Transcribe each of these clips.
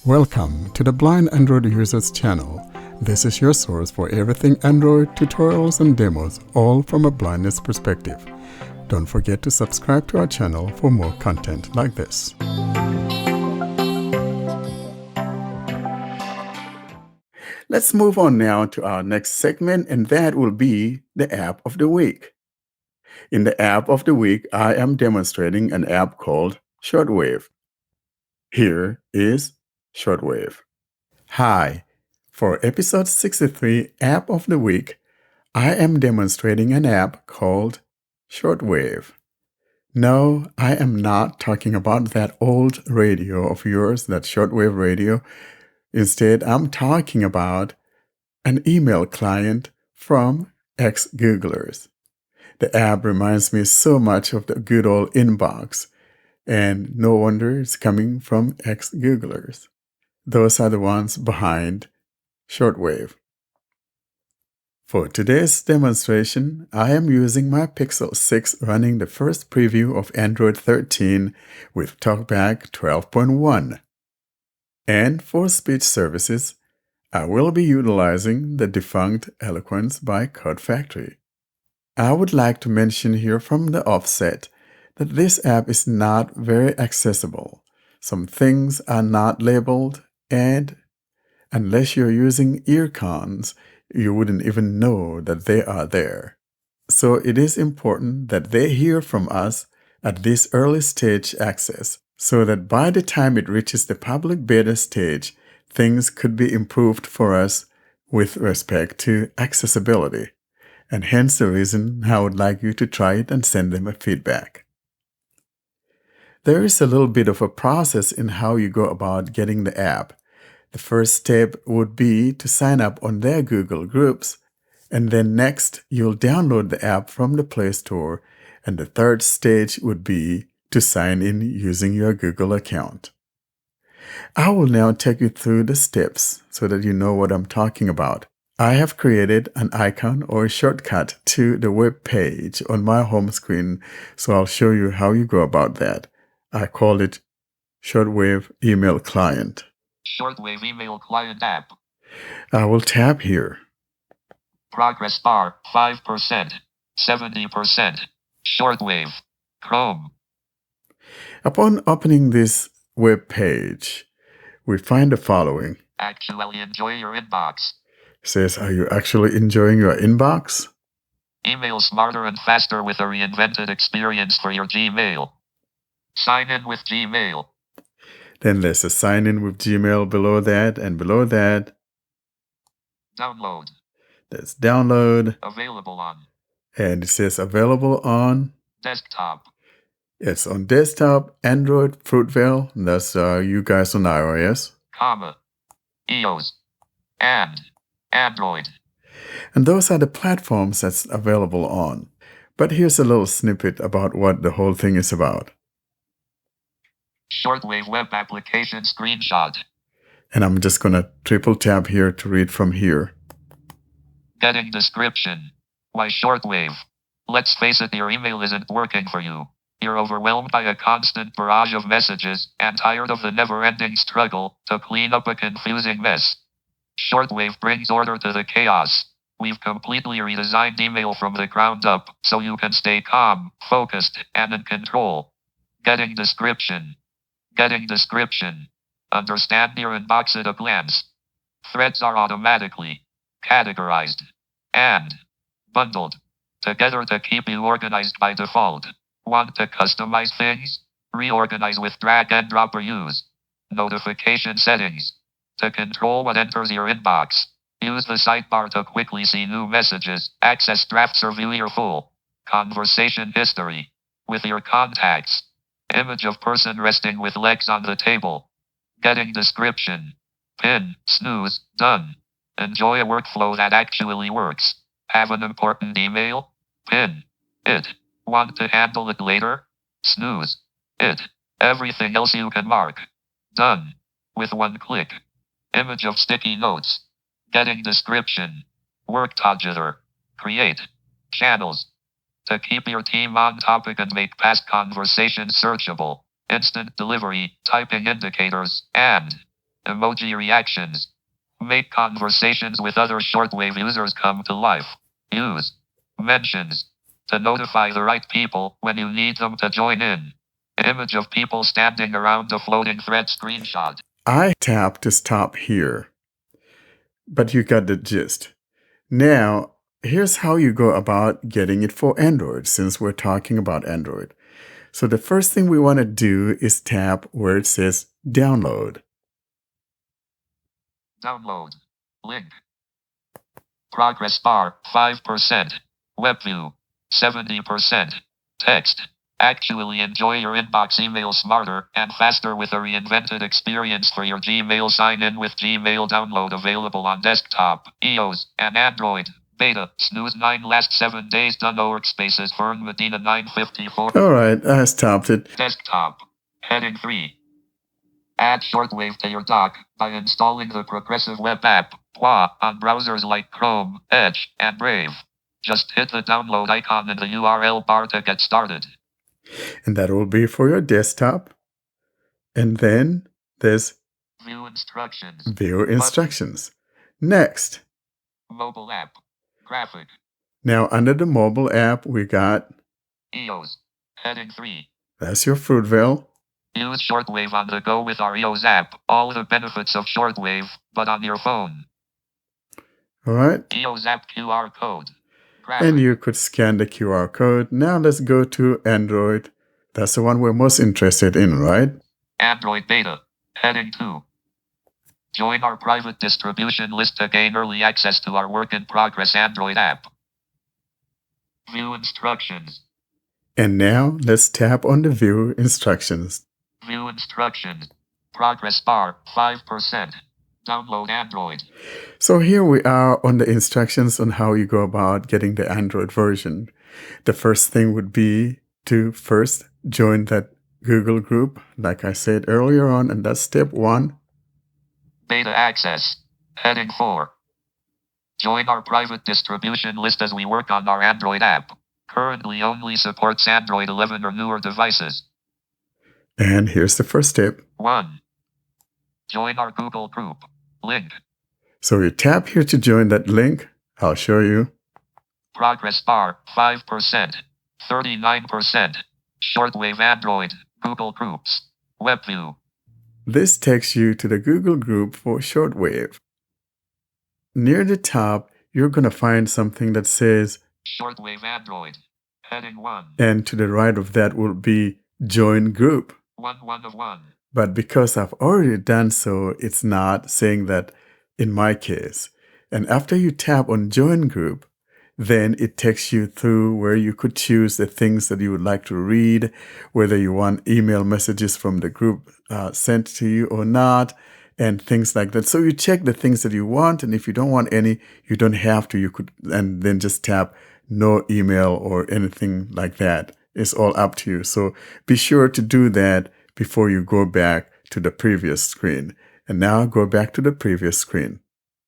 Welcome to the Blind Android Users channel. This is your source for everything Android, tutorials and demos, all from a blindness perspective. Don't forget to subscribe to our channel for more content like this. Let's move on now to our next segment, and that will be the App of the Week. In the App of the Week, I am demonstrating an app called Shortwave. Here is Shortwave. Hi, for episode 63 App of the Week, I am demonstrating an app called Shortwave. No, I am not talking about that old radio of yours, that shortwave radio. Instead, I'm talking about an email client from ex-Googlers. The app reminds me so much of the good old inbox, and no wonder it's coming from ex-Googlers. Those are the ones behind Shortwave. For today's demonstration, I am using my Pixel 6 running the first preview of Android 13 with TalkBack 12.1. And for speech services, I will be utilizing the defunct Eloquence by Code Factory. I would like to mention here from the offset that this app is not very accessible. Some things are not labeled, and unless you're using earcons, you wouldn't even know that they are there. So it is important that they hear from us at this early stage access, so that by the time it reaches the public beta stage, things could be improved for us with respect to accessibility. And hence the reason I would like you to try it and send them a feedback. There is a little bit of a process in how you go about getting the app. The first step would be to sign up on their Google Groups, and then next you'll download the app from the Play Store, and the third stage would be to sign in using your Google account. I will now take you through the steps so that you know what I'm talking about. I have created an icon or a shortcut to the web page on my home screen, so I'll show you how you go about that. I call it Shortwave Email Client. Shortwave email client app. I will tap here. Progress bar 5%, 70%. Shortwave. Chrome. Upon opening this web page, we find the following. Actually enjoy your inbox. It says, are you actually enjoying your inbox? Email smarter and faster with a reinvented experience for your Gmail. Sign in with Gmail. Then there's a sign in with Gmail below that, and below that, Download. there's download, Available on and it says available on, desktop. it's on desktop, Android, Fruitvale, that's you guys on iOS, Comma. iOS. And Android. and those are the platforms that's available on. But here's a little snippet about what the whole thing is about. Shortwave web application screenshot. And I'm just going to triple tap here to read from here. Getting description. Why Shortwave? Let's face it, your email isn't working for you. You're overwhelmed by a constant barrage of messages and tired of the never-ending struggle to clean up a confusing mess. Shortwave brings order to the chaos. We've completely redesigned email from the ground up so you can stay calm, focused, and in control. Getting description. Getting description. Understand your inbox at a glance. Threads are automatically categorized and bundled together to keep you organized by default. Want to customize things? Reorganize with drag and drop or use notification settings to control what enters your inbox. Use the sidebar to quickly see new messages, access drafts or view your full conversation history with your contacts. Image of person resting with legs on the table. Getting description. Pin, snooze, done. Enjoy a workflow that actually works. Have an important email? Pin it. Want to handle it later? Snooze it. Everything else you can mark. Done. With one click. Image of sticky notes. Getting description. Work tabular. Create channels to keep your team on topic and make past conversations searchable. Instant delivery, typing indicators, and Emoji reactions. Make conversations with other shortwave users come to life. Use mentions to notify the right people when you need them to join in. Image of people standing around a floating thread screenshot. I tap to stop here, but you got the gist. Now, here's how you go about getting it for Android, since we're talking about Android. So the first thing we want to do is tap where it says download. Download. Link. Progress bar 5%. Web view 70%. Text. Actually enjoy your inbox email smarter and faster with a reinvented experience for your Gmail sign-in with Gmail download available on desktop, iOS, and Android. Beta. Snooze 9 last 7 days. Done workspaces. Fern Medina 954. All right, I stopped it. Desktop. Heading 3. Add Shortwave to your dock by installing the Progressive Web app on browsers like Chrome, Edge, and Brave. Just hit the download icon in the URL bar to get started. And that will be for your desktop. And then there's View instructions. View instructions. Next. Mobile app. Graphic. Now under the mobile app, we got EOS. Heading 3. That's your Fruitvale. Use Shortwave on the go with our EOS app. All the benefits of Shortwave, but on your phone. All right. EOS app QR code. Graphic. And you could scan the QR code. Now let's go to Android. That's the one we're most interested in, right? Android beta. Heading 2. Join our private distribution list to gain early access to our work-in-progress Android app. View instructions. And now let's tap on the View instructions. View instructions. Progress bar 5%. Download Android. So here we are on the instructions on how you go about getting the Android version. The first thing would be to first join that Google group, like I said earlier on, and that's step 1. Beta access. Heading 4. Join our private distribution list as we work on our Android app. Currently only supports Android 11 or newer devices. And here's the first step. 1. Join our Google group. Link. So you tap here to join that link. I'll show you. Progress bar 5%. 39%. Shortwave Android. Google Groups. Web view. This takes you to the Google group for Shortwave. Near the top, you're going to find something that says Shortwave Android. Heading 1. And to the right of that will be Join Group. 1 of 1. But because I've already done so, it's not saying that in my case. And after you tap on Join Group, then it takes you through where you could choose the things that you would like to read, whether you want email messages from the group sent to you or not, and things like that. So you check the things that you want, and if you don't want any, you don't have to. You could, and then just tap no email or anything like that. It's all up to you. So be sure to do that before you go back to the previous screen. And now go back to the previous screen.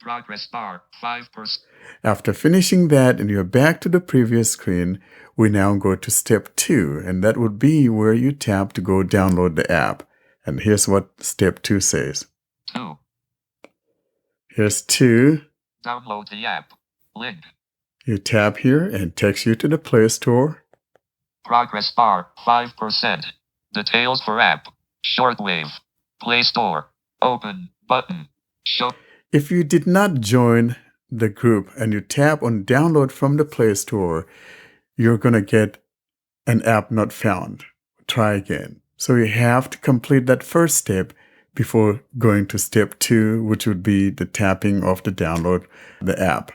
Progress bar 5%. After finishing that and you're back to the previous screen, we now go to step 2, and that would be where you tap to go download the app. And here's what step 2 says. 2. Here's 2. Download the app. Link. You tap here and it takes you to the Play Store. Progress bar 5%. Details for app. Shortwave. Play Store. Open button. Show. If you did not join the group and you tap on download from the Play Store, you're going to get an app not found. Try again. So you have to complete that first step before going to step 2, which would be the tapping of the download the app.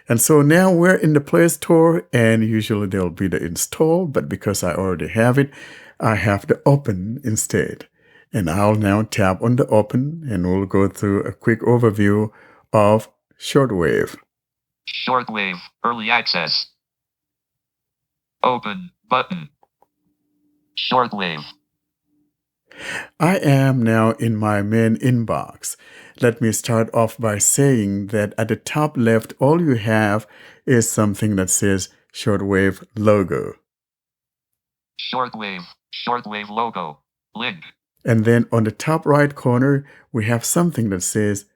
And so now we're in the Play Store, and usually there'll be the install, but because I already have it, I have the open instead. And I'll now tap on the open, and we'll go through a quick overview of Shortwave. Shortwave. Early access. Open button. Shortwave. I am now in my main inbox. Let me start off by saying that at the top left, all you have is something that says Shortwave logo. Shortwave. Shortwave logo. Link. And then on the top right corner, we have something that says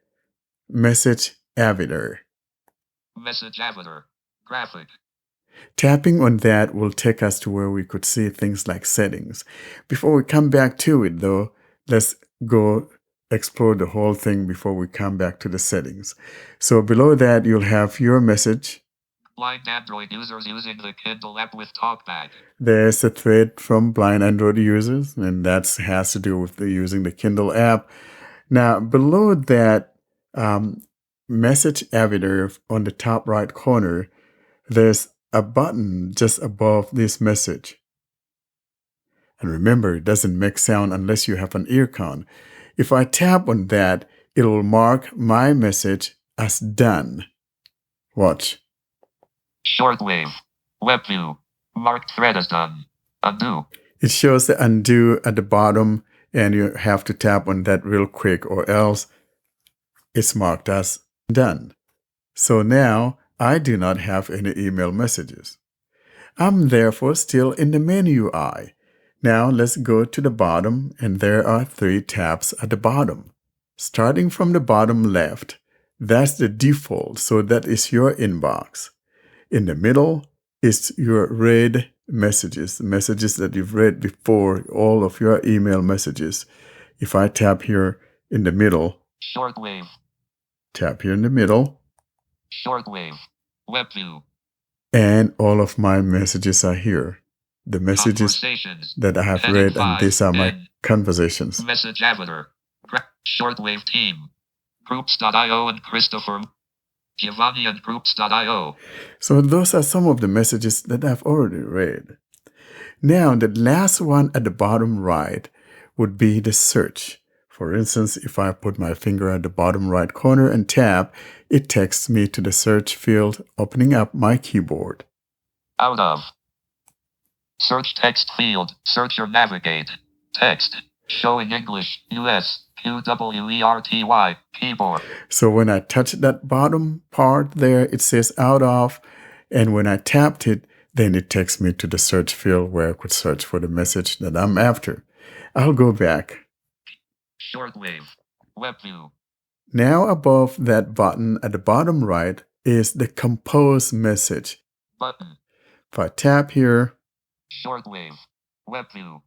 Message Avatar. Message avatar. Graphic. Tapping on that will take us to where we could see things like settings. Before we come back to it, though, let's go explore the whole thing before we come back to the settings. So below that, you'll have your message. Blind Android users using the Kindle app with TalkBack. There's a thread from blind Android users, and that has to do with using the Kindle app. Now, below that message avatar on the top right corner, there's a button just above this message. And remember, it doesn't make sound unless you have an earcon. If I tap on that, it will mark my message as done. Watch. Shortwave. Web view. Marked thread as done. Undo. It shows the undo at the bottom, and you have to tap on that real quick or else it's marked as done. So now I do not have any email messages. I'm therefore still in the main UI. Now let's go to the bottom, and there are 3 tabs at the bottom. Starting from the bottom left, that's the default, so that is your inbox. In the middle is your read messages, messages that you've read before, all of your email messages. If I tap here in the middle, Shortwave. tap here in the middle, Shortwave. Web view. and all of my messages are here. The messages Conversations. that I have Heading read, and 5, these are my N. conversations. Message avatar. Shortwave team. Groups.io and Christopher. Giovanni and Groups.io. So those are some of the messages that I've already read. Now, the last one at the bottom right would be the search. For instance, if I put my finger at the bottom right corner and tap, it takes me to the search field, opening up my keyboard. Out of. Search text field. Search or navigate. Text. Showing English. US. QWERTY. Keyboard. So when I touch that bottom part there, it says out of. And when I tapped it, then it takes me to the search field where I could search for the message that I'm after. I'll go back. Shortwave. Web view. Now above that button at the bottom right is the compose message. Button. If I tap here, Shortwave. Web view.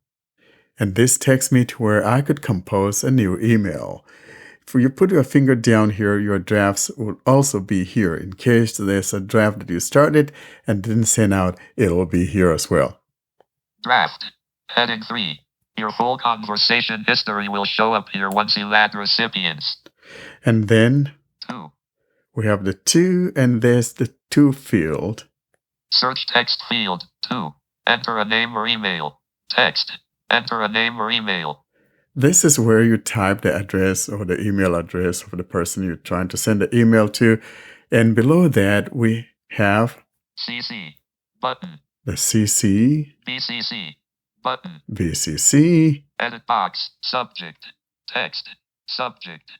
and this takes me to where I could compose a new email. If you put your finger down here, your drafts will also be here. In case there's a draft that you started and didn't send out, it'll be here as well. Draft. Heading 3. Your full conversation history will show up here once you add recipients. And then 2. we have the to, and there's the to field. Search text field. 2. Enter a name or email. Text. Enter a name or email. This is where you type the address or the email address of the person you're trying to send the email to. And below that, we have CC. Button. the CC, BCC. Button. VCC, Edit box. Subject. Text. Subject.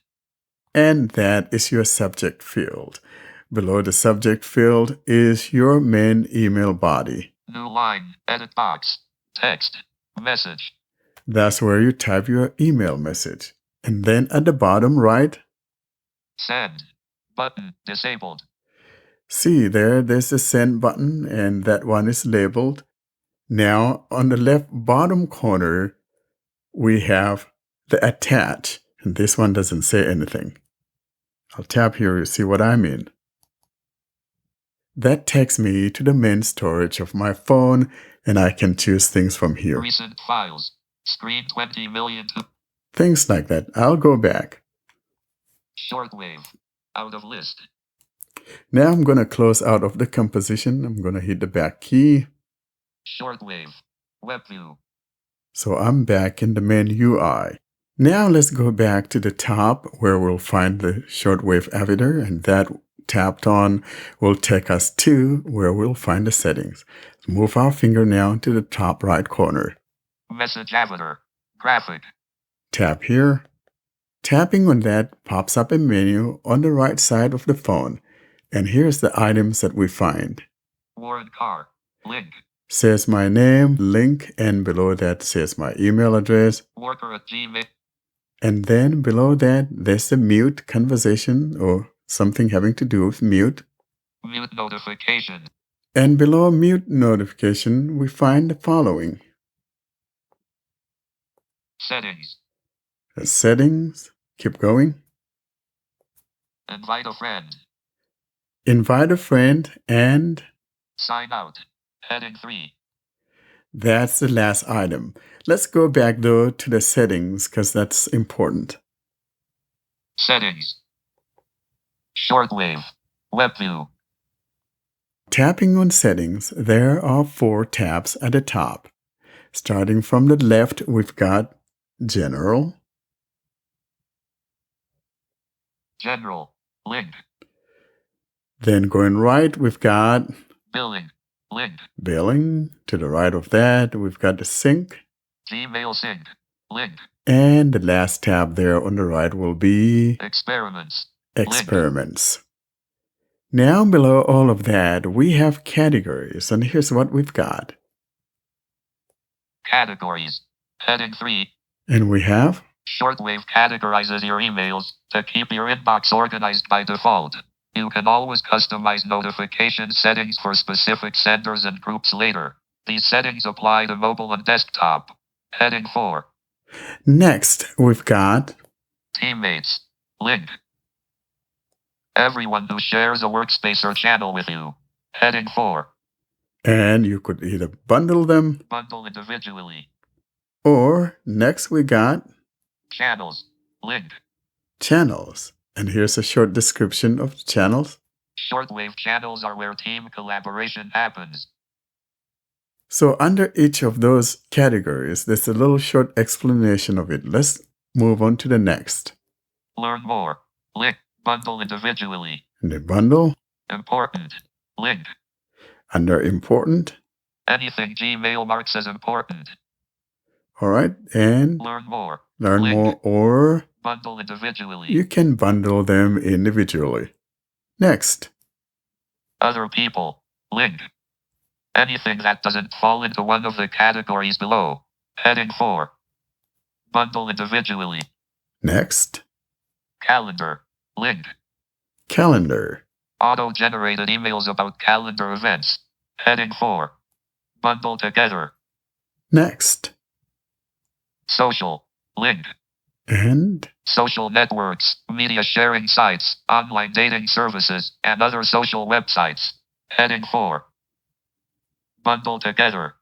and that is your subject field. Below the subject field is your main email body. New line. Edit box. Text. Message. That's where you type your email message. And then at the bottom right, Send. Button. Disabled. see there's the send button, and that one is labeled. Now on the left bottom corner, we have the attach, and this one doesn't say anything. I'll tap here, you see what I mean. That takes me to the main storage of my phone, and I can choose things from here. Recent files. Screen 20 million. Things like that. I'll go back. Shortwave. Out of list. Now I'm going to close out of the composition. I'm going to hit the back key. Shortwave. Web view. So I'm back in the main UI. Now let's go back to the top where we'll find the shortwave avatar, and that tapped on will take us to where we'll find the settings. Move our finger now to the top right corner. Message avatar. Graphic. Tap here. Tapping on that pops up a menu on the right side of the phone. And here's the items that we find. Warrant car. Link. says my name, link, and below that says my email address. Worker at Gmail. And then below that, there's a mute conversation or something having to do with mute. Mute notification. And below mute notification, we find the following. Settings. Settings. Keep going. Invite a friend. Invite a friend, and Sign out. Heading 3. that's the last item. Let's go back though to the settings because that's important. Settings. Shortwave. Web view. Tapping on settings, there are 4 tabs at the top. Starting from the left, we've got General, General. Link. then going right, we've got Billing. Link. Billing. To the right of that, we've got the Sync, Gmail sync. Link. and the last tab there on the right will be Experiments. Experiments. Now below all of that, we have categories, and here's what we've got. Categories. Heading 3. And we have Shortwave categorizes your emails to keep your inbox organized by default. You can always customize notification settings for specific senders and groups later. These settings apply to mobile and desktop. Heading 4. next, we've got Teammates. Link. Everyone who shares a workspace or channel with you. Heading 4. and you could either bundle them, Bundle individually. or next we got Channels. Link. channels. And here's a short description of channels. Shortwave channels are where team collaboration happens. So under each of those categories, there's a little short explanation of it. Let's move on to the next. Learn more. Link. Bundle individually. In the bundle, Important. Link. under important, Anything Gmail marks as important. all right, and Learn more. learn Link. more, or Bundle individually. you can bundle them individually. Next, Other people. Link. Anything that doesn't fall into one of the categories below. Heading 4. Bundle individually. next, Calendar. Link. calendar, Auto-generated emails about calendar events. Heading 4. Bundle together. next, Social. Link. and Social networks, media sharing sites, online dating services, and other social websites. Heading 4. Bundle together.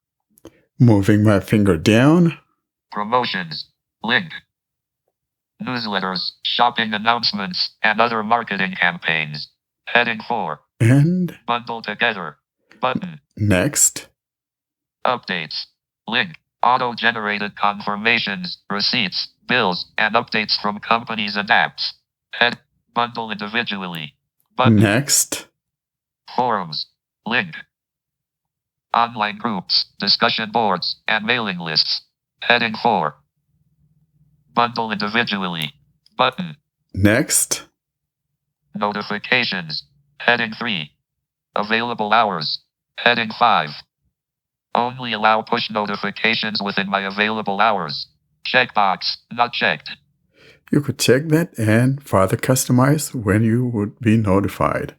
moving my finger down, Promotions. Link. Newsletters, shopping announcements, and other marketing campaigns. Heading 4. and Bundle together. Button. next, Updates. Link. Auto-generated confirmations, receipts, bills, and updates from companies and apps. Head. Bundle individually. Button. next, Forums. Link. Online groups, discussion boards, and mailing lists. Heading 4. Bundle individually. Button. next, Notifications. Heading 3. Available hours. Heading 5. Only allow push notifications within my available hours. Checkbox. Not checked. You could check that and further customize when you would be notified.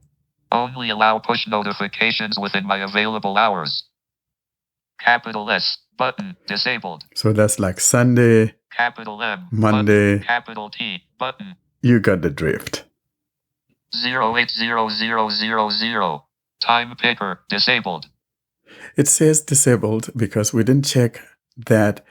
Only allow push notifications within my available hours. Capital S. Button. Disabled. So that's like Sunday, Capital M. Monday. Button. Capital T. Button. You got the drift. 080000. Time picker. Disabled. It says disabled because we didn't check that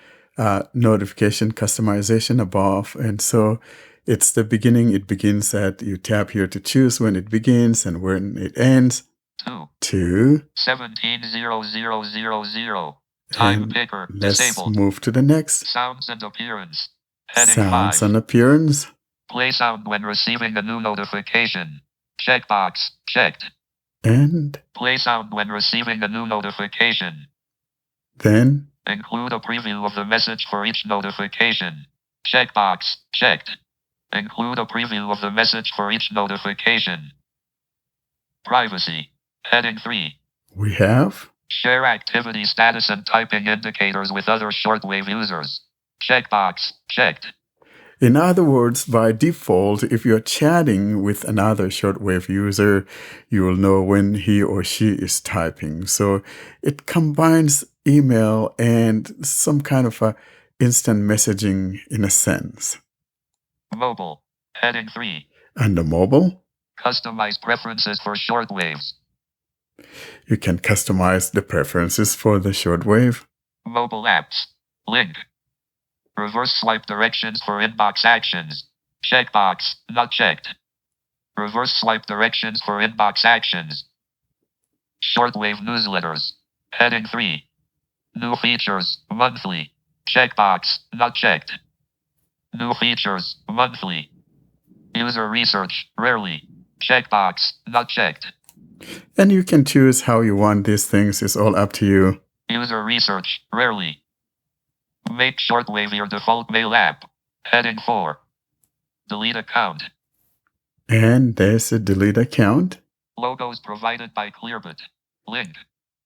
notification customization above. And so it's the beginning. It begins at, you tap here to choose when it begins and when it ends. 2. To 170000. Time and picker. let's Disabled. move to the next. Sounds and appearance. Heading Sounds 5. and appearance. Play sound when receiving a new notification. Checkbox. Checked. And Play sound when receiving a new notification. then Include a preview of the message for each notification. Checkbox. Checked. Include a preview of the message for each notification. Privacy. Heading 3. we have Share activity status and typing indicators with other shortwave users. Checkbox checked. In other words, by default, if you're chatting with another shortwave user, you will know when he or she is typing. So it combines email and some kind of a instant messaging in a sense. Mobile. Heading 3. Under mobile, Customize preferences for shortwaves. you can customize the preferences for the shortwave. Mobile apps. Link. Reverse swipe directions for inbox actions. Checkbox not checked. Reverse swipe directions for inbox actions. Shortwave newsletters. Heading 3. New features monthly. Checkbox not checked. New features monthly. User research rarely. Checkbox not checked. And you can choose how you want these things. It's all up to you. User research rarely. Make Shortwave your default mail app. Heading 4. Delete account. And there's a delete account. Logos provided by Clearbit. Link.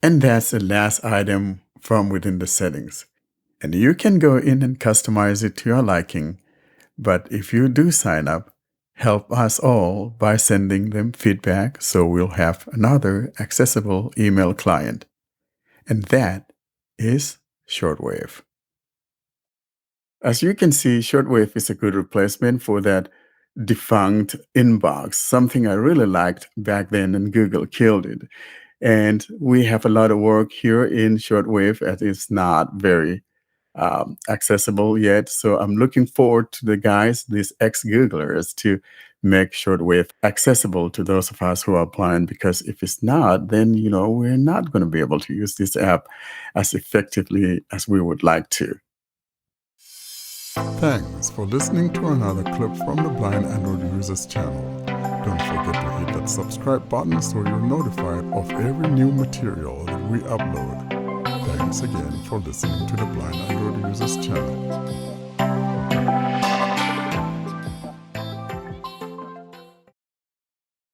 And that's the last item from within the settings. And you can go in and customize it to your liking. But if you do sign up, help us all by sending them feedback so we'll have another accessible email client. And that is Shortwave. As you can see, Shortwave is a good replacement for that defunct inbox, something I really liked back then, and Google killed it. And we have a lot of work here in Shortwave as it's not very accessible yet. So I'm looking forward to the guys, these ex-Googlers, to make Shortwave accessible to those of us who are blind, because if it's not, then, we're not going to be able to use this app as effectively as we would like to. Thanks for listening to another clip from the Blind Android Users channel. Don't forget to hit that subscribe button so you're notified of every new material that we upload. Thanks again for listening to the Blind Android Users channel.